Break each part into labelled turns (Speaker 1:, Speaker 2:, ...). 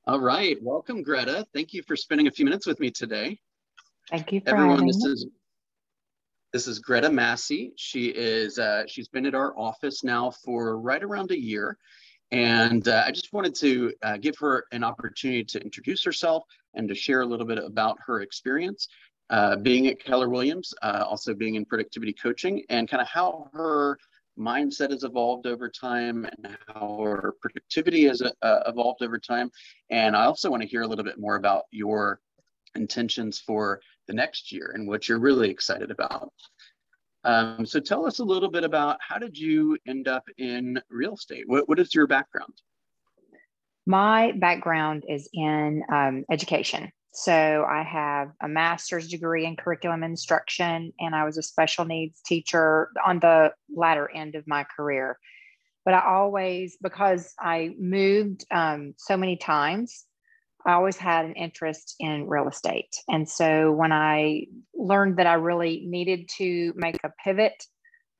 Speaker 1: All right, welcome, Greta. Thank you for spending a few minutes with me today.
Speaker 2: Thank you for
Speaker 1: Everyone,
Speaker 2: having
Speaker 1: this
Speaker 2: me.
Speaker 1: is this is Greta Massey. She's been at our office now for right around a year, and I just wanted to give her an opportunity to introduce herself and to share a little bit about her experience being at Keller Williams, also being in productivity coaching, and kind of how her mindset has evolved over time and how her productivity has evolved over time. And I also want to hear a little bit more about your intentions for the next year and what you're really excited about. So tell us a little bit about how did you end up in real estate? What is your background?
Speaker 2: My background is in education. So I have a master's degree in curriculum instruction, and I was a special needs teacher on the latter end of my career. But I always, because I moved so many times, I always had an interest in real estate. And so when I learned that I really needed to make a pivot,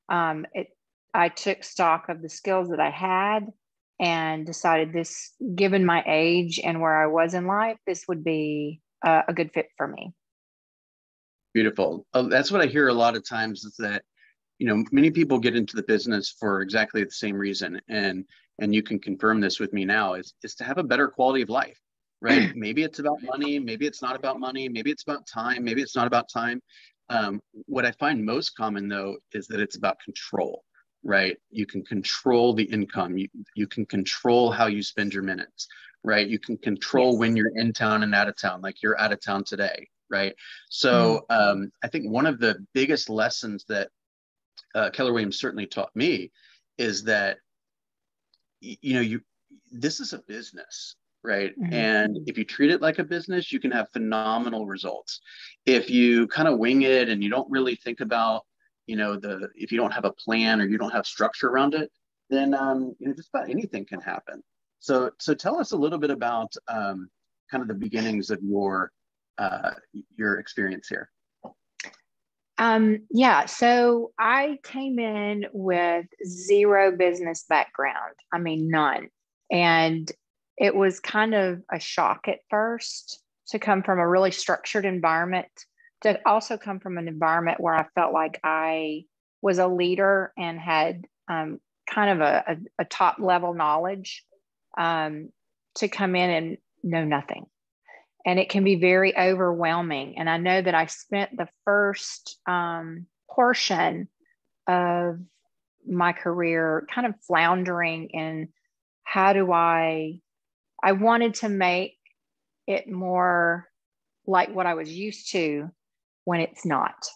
Speaker 2: I took stock of the skills that I had and decided this, given my age and where I was in life, this would be a good fit for me.
Speaker 1: Beautiful. That's what I hear a lot of times is that, many people get into the business for exactly the same reason. And you can confirm this with me now is to have a better quality of life, right? Maybe it's about money, maybe it's not about money, maybe it's about time, maybe it's not about time. What I find most common though, is that it's about control, right? You can control the income. You can control how you spend your minutes, right? You can control
Speaker 2: Yes.
Speaker 1: when you're in town and out of town, like you're out of town today, right?
Speaker 2: Mhm.
Speaker 1: So I think one of the biggest lessons that Keller Williams certainly taught me is that this is a business, right?
Speaker 2: Mhm.
Speaker 1: And if you treat it like a business, you can have phenomenal results. If you kind of wing it and you don't really think about, if you don't have a plan or you don't have structure around it, then just about anything can happen. So tell us a little bit about kind of the beginnings of your experience here.
Speaker 2: Yeah, so I came in with zero business background. I mean, none. And it was kind of a shock at first to come from a really structured environment, to also come from an environment where I felt like I was a leader and had kind of a top level knowledge, to come in and know nothing, and it can be very overwhelming. And I know that I spent the first portion of my career kind of floundering in how do I wanted to make it more like what I was used to when it's not.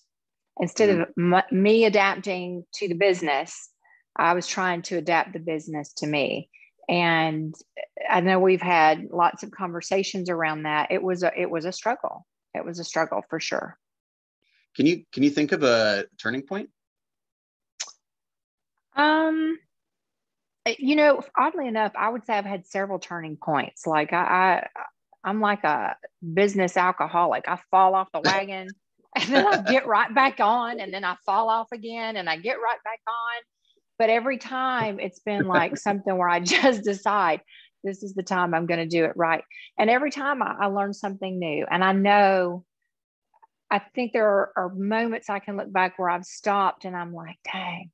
Speaker 2: Instead
Speaker 1: Mhm.
Speaker 2: of me adapting to the business, I was trying to adapt the business to me. And I know we've had lots of conversations around that. It was a struggle. It was a struggle for sure.
Speaker 1: Can you think of a turning point?
Speaker 2: Um, oddly enough, I would say I've had several turning points. Like I'm like a business alcoholic. I fall off the wagon and then I get right back on, and then I fall off again and I get right back on. But every time it's been like something where I just decide this is the time I'm going to do it right. And every time I learn something new. And I think there are moments I can look back where I've stopped and I'm like, dang,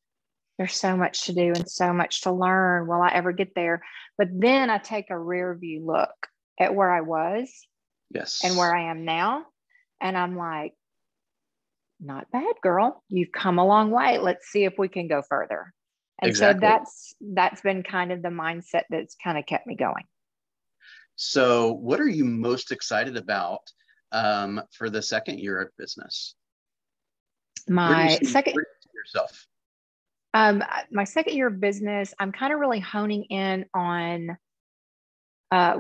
Speaker 2: there's so much to do and so much to learn. Will I ever get there? But then I take a rear view look at where I was and
Speaker 1: Yes,
Speaker 2: where I am now. And I'm like, not bad, girl. You've come a long way. Let's see if we can go further. And so
Speaker 1: exactly.
Speaker 2: that's been kind of the mindset that's kind of kept me going.
Speaker 1: So, what are you most excited about for the second year of business? Where do you
Speaker 2: My
Speaker 1: see,
Speaker 2: second
Speaker 1: where do you see yourself?
Speaker 2: my second year of business, I'm kind of really honing in on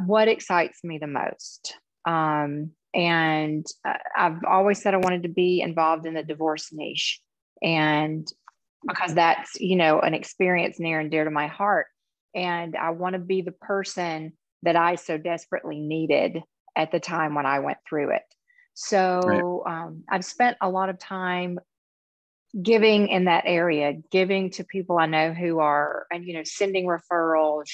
Speaker 2: what excites me the most. And I've always said I wanted to be involved in the divorce niche, and because that's an experience near and dear to my heart, and I want to be the person that I so desperately needed at the time when I went through it.
Speaker 1: Right.
Speaker 2: So I've spent a lot of time giving in that area, giving to people I know who are, and sending referrals,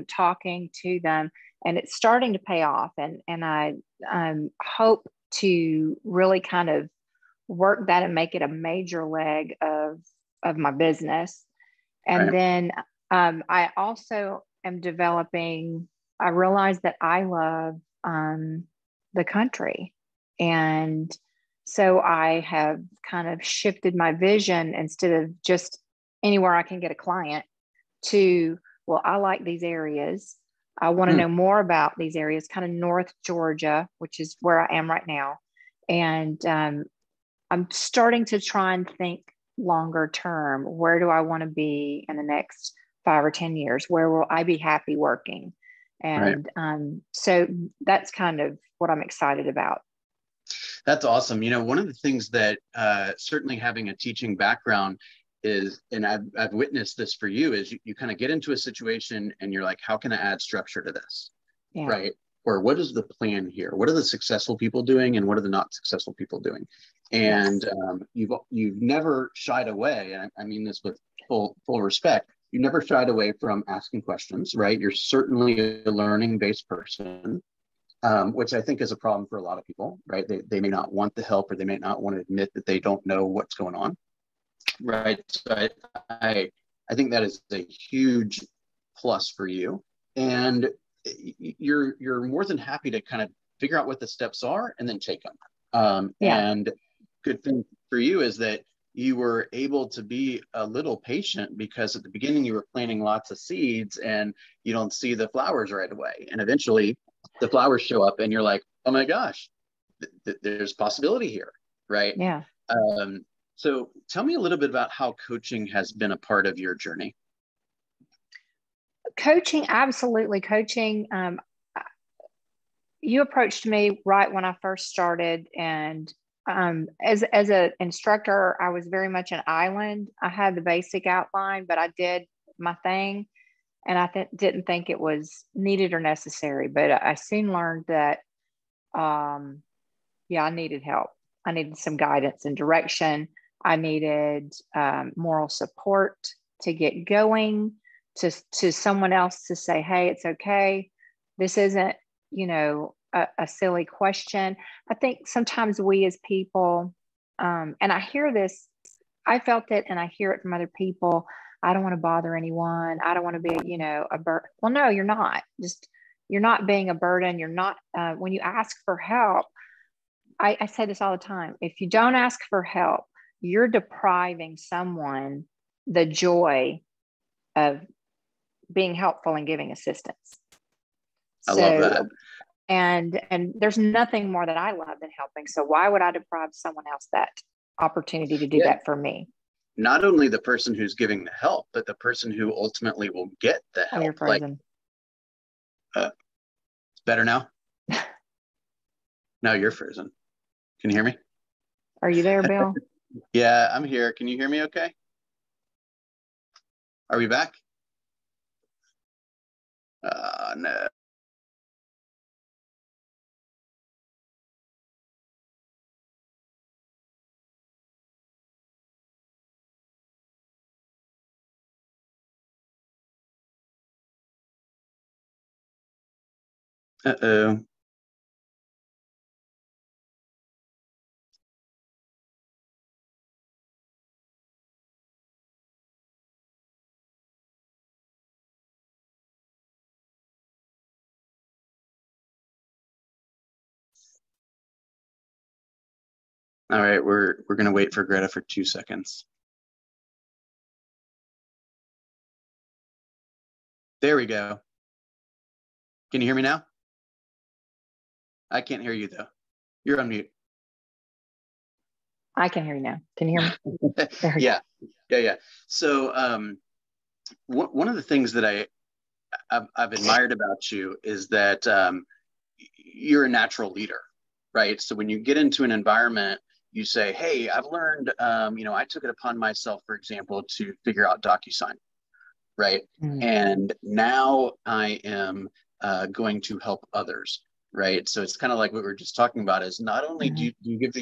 Speaker 2: talking to them, and it's starting to pay off. And I hope to really kind of work that and make it a major leg of my business. And
Speaker 1: Right.
Speaker 2: then I also am developing. I realize that I love the country, and so I have kind of shifted my vision instead of just anywhere I can get a client to, well, I like these areas. I want to know more about these areas, kind of North Georgia, which is where I am right now. And I'm starting to try and think longer term. Where do I want to be in the next 5 or 10 years? Where will I be happy working? And so that's kind of what I'm excited about.
Speaker 1: That's awesome. One of the things that certainly having a teaching background is, and I've witnessed this for you, is you kind of get into a situation and you're like, how can I add structure to this?
Speaker 2: Yeah.
Speaker 1: Right. Or what is the plan here? What are the successful people doing and what are the not successful people doing? And you've never shied away. And I mean this with full respect. You never shied away from asking questions, right? You're certainly a learning-based person. Which I think is a problem for a lot of people, right? They may not want the help, or they may not want to admit that they don't know what's going on, right? So I think that is a huge plus for you, and you're more than happy to kind of figure out what the steps are and then take them. And good thing for you is that you were able to be a little patient, because at the beginning you were planting lots of seeds and you don't see the flowers right away, and eventually the flowers show up and you're like, oh my gosh, there's possibility here, right?
Speaker 2: Yeah.
Speaker 1: So tell me a little bit about how coaching has been a part of your journey.
Speaker 2: Coaching, absolutely. Coaching, you approached me right when I first started, and as an instructor, I was very much an island. I had the basic outline, but I did my thing. And I didn't think it was needed or necessary, but I soon learned that, I needed help. I needed some guidance and direction. I needed moral support to get going, to someone else to say, hey, it's okay. This isn't, a silly question. I think sometimes we as people, and I hear this, I felt it and I hear it from other people. I don't want to bother anyone. I don't want to be, a burden. Well, no, you're not. You're not being a burden. You're not, when you ask for help, I say this all the time. If you don't ask for help, you're depriving someone the joy of being helpful and giving assistance.
Speaker 1: I love that.
Speaker 2: And there's nothing more that I love than helping. So why would I deprive someone else that opportunity to do that for me?
Speaker 1: Not only the person who's giving the help, but the person who ultimately will get the help.
Speaker 2: Oh, you're frozen.
Speaker 1: It's better now? No, you're frozen. Can you hear me?
Speaker 2: Are you there, Bill?
Speaker 1: Yeah, I'm here. Can you hear me okay? Are we back? No. Uh-oh. All right, we're going to wait for Greta for 2 seconds. There we go. Can you hear me now? I can't hear you though. You're on mute.
Speaker 2: I can hear you now. Can you hear me?
Speaker 1: Yeah. So one of the things that I've admired about you is that you're a natural leader, right? So when you get into an environment, you say, hey, I've learned, I took it upon myself, for example, to figure out DocuSign, right? And now I am going to help others. right? So it's kind of like what we were just talking about, is not only do you get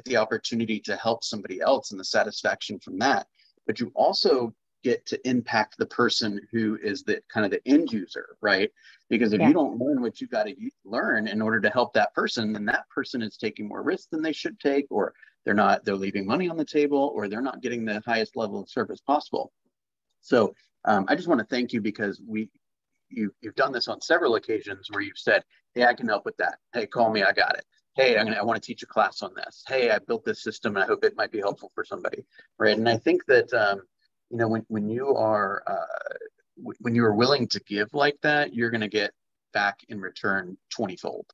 Speaker 1: the opportunity to help somebody else and the satisfaction from that, but you also get to impact the person who is the kind of the end user, right? Because if you don't learn what you got to learn in order to help that person, then that person is taking more risk than they should take, or they're leaving money on the table, or they're not getting the highest level of service possible. So I just want to thank you, because you've done this on several occasions where you've said, hey, I can help with that. Hey, call me, I got it. Hey, I want to teach a class on this. Hey, I built this system and I hope it might be helpful for somebody, right? And I think that when you are willing to give like that, you're going to get back in return 20-fold,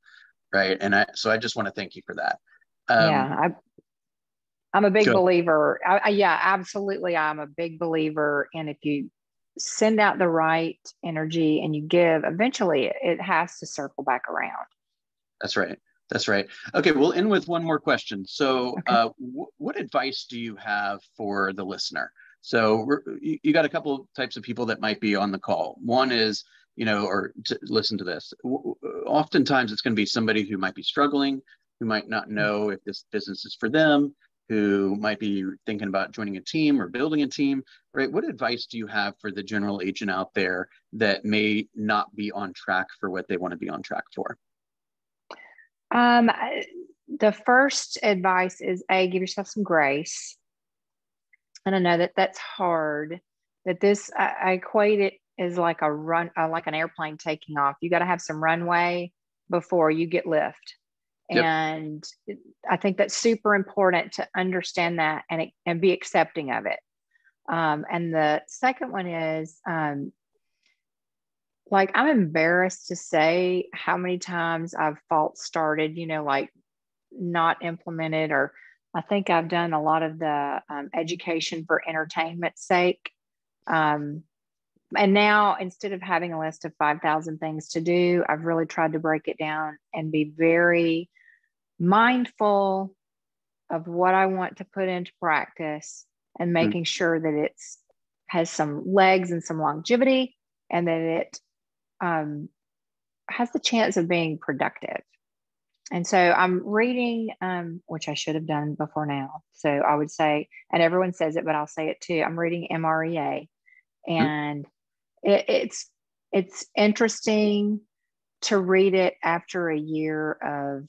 Speaker 1: right? And so I just want to thank you for that.
Speaker 2: I'm a big believer. Yeah, absolutely. I'm a big believer in, if you send out the right energy and you give, eventually it has to circle back around.
Speaker 1: That's right. That's right. Okay, we'll end with one more question. So what advice do you have for the listener? So you got a couple of types of people that might be on the call. One is, or to listen to this. Oftentimes it's going to be somebody who might be struggling, who might not know if this business is for them, who might be thinking about joining a team or building a team, right? What advice do you have for the general agent out there that may not be on track for what they want to be on track for?
Speaker 2: The first advice is, give yourself some grace. And I know that that's hard, that I equate it as like a run, like an airplane taking off. You got to have some runway before you get lift. Yep. And I think that's super important to understand that and be accepting of it. And the second one is, like, I'm embarrassed to say how many times I've false started, like not implemented, or I think I've done a lot of the education for entertainment's sake. And now, instead of having a list of 5,000 things to do, I've really tried to break it down and be very mindful of what I want to put into practice, and making sure that it's has some legs and some longevity, and that it has the chance of being productive. And so I'm reading, which I should have done before now. So I would say, and everyone says it, but I'll say it too. I'm reading MREA, and it's interesting to read it after a year of,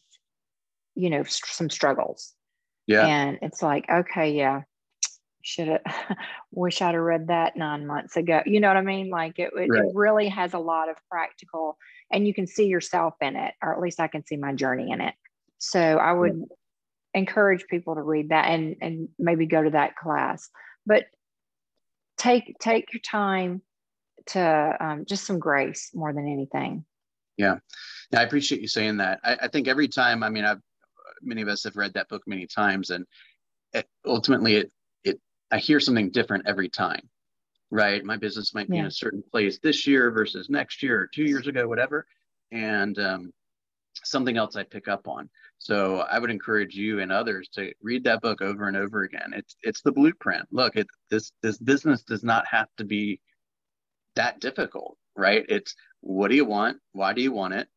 Speaker 2: some struggles. Yeah. And it's like, okay, yeah, wish I'd have read that 9 months ago. You know what I mean? Like it really has a lot of practical, and you can see yourself in it, or at least I can see my journey in it. So I would encourage people to read that and maybe go to that class, but take your time to just some grace more than anything.
Speaker 1: Yeah. I appreciate you saying that. I think every time, many of us have read that book many times, and ultimately I hear something different every time, right? My business might be in a certain place this year versus next year or 2 years ago, whatever. And something else I pick up on. So I would encourage you and others to read that book over and over again. It's the blueprint. Look, this business does not have to be that difficult, right? It's, what do you want? Why do you want it?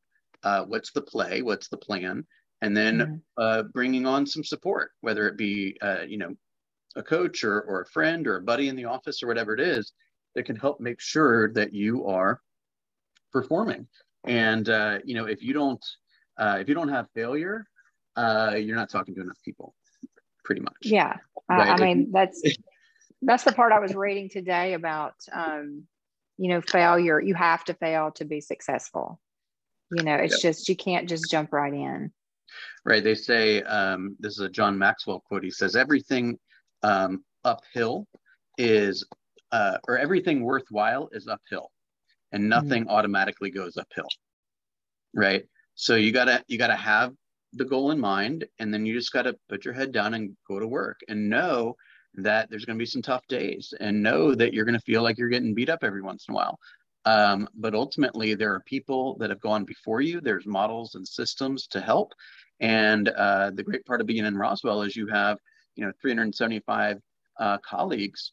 Speaker 1: What's the play? What's the plan? And then bringing on some support, whether it be, a coach or a friend or a buddy in the office or whatever it is, that can help make sure that you are performing. And if you don't have failure, you're not talking to enough people, pretty much.
Speaker 2: Yeah, right? That's the part I was reading today about. Failure. You have to fail to be successful. It's just, you can't just jump right in.
Speaker 1: Right. They say, this is a John Maxwell quote. He says, everything uphill is, or everything worthwhile is uphill, and nothing automatically goes uphill. Right. So you gotta have the goal in mind, and then you just gotta put your head down and go to work, and know that there's going to be some tough days, and know that you're going to feel like you're getting beat up every once in a while. But ultimately, there are people that have gone before you. There's models and systems to help. And the great part of being in Roswell is you have, 375 colleagues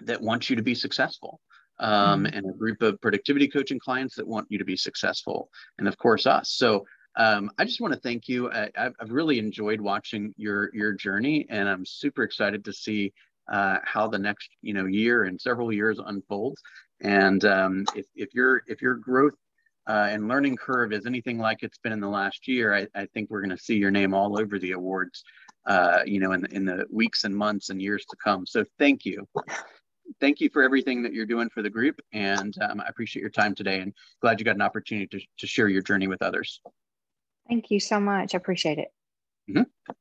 Speaker 1: that want you to be successful, and a group of productivity coaching clients that want you to be successful, and of course us. So I just want to thank you. I've really enjoyed watching your journey, and I'm super excited to see how the next year and several years unfolds. And if your growth and learning curve is anything like it's been in the last year, I think we're going to see your name all over the awards, in the weeks and months and years to come. So thank you. Thank you for everything that you're doing for the group, and I appreciate your time today, and glad you got an opportunity to share your journey with others.
Speaker 2: Thank you so much. I appreciate it.
Speaker 1: Mm-hmm.